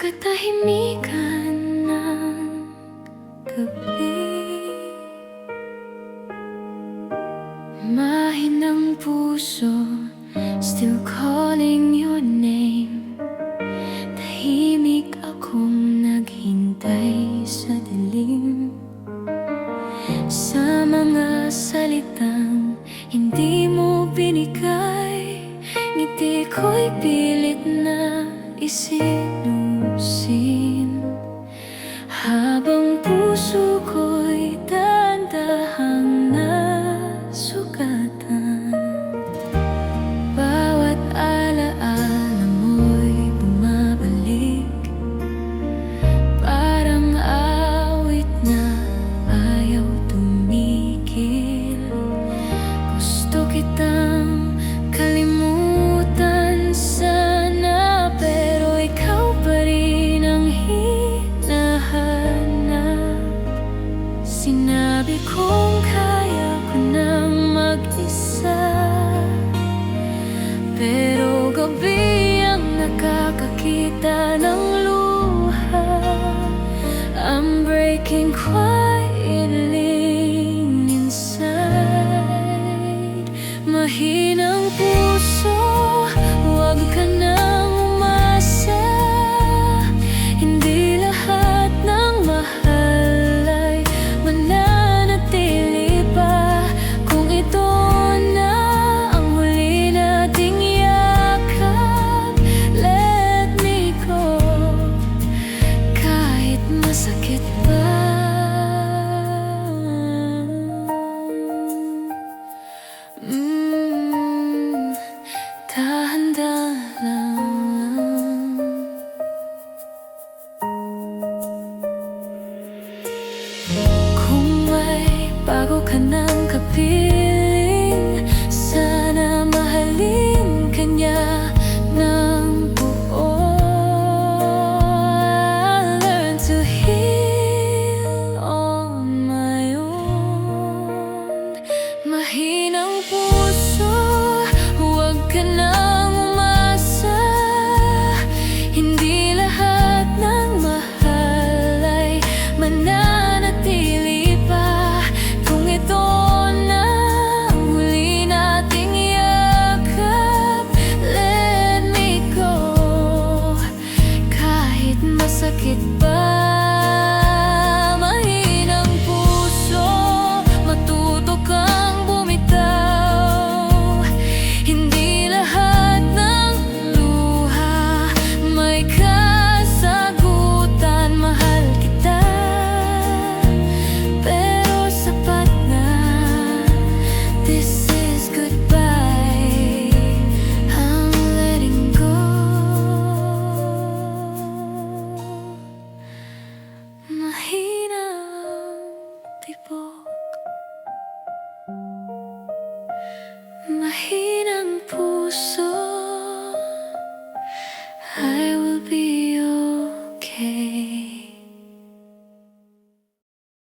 katahimikan ng gabi. Mahinang puso, still calling your name. Tahimik akong naghintay sa dilim, sa mga salitang hindi mo binigay. Ngiti ko'y pilit na isinusin, habang puso ko'y dahan-dahang nasugatan. Bawat alaala mo'y bumabalik, parang awit na ayaw tumigil. Gusto kitang kalimutan sana, pero ikaw pa rin ang hinahanap. Sinabi kong kaya ko nang mag-isa, pero gabi ang nakakakita ng luha. I'm breaking quietly inside. Mahinang puso, huwag ka nang umasa. Hindi lahat ng mahal ay mananatili pa. Kung ito na ang huli nating yakap, let me go, kahit masakit pa. Dahan-dahan. Kung may bago ka ng kapiling, sana mahalin ka niya ng buo. I'll learn to heal on my own.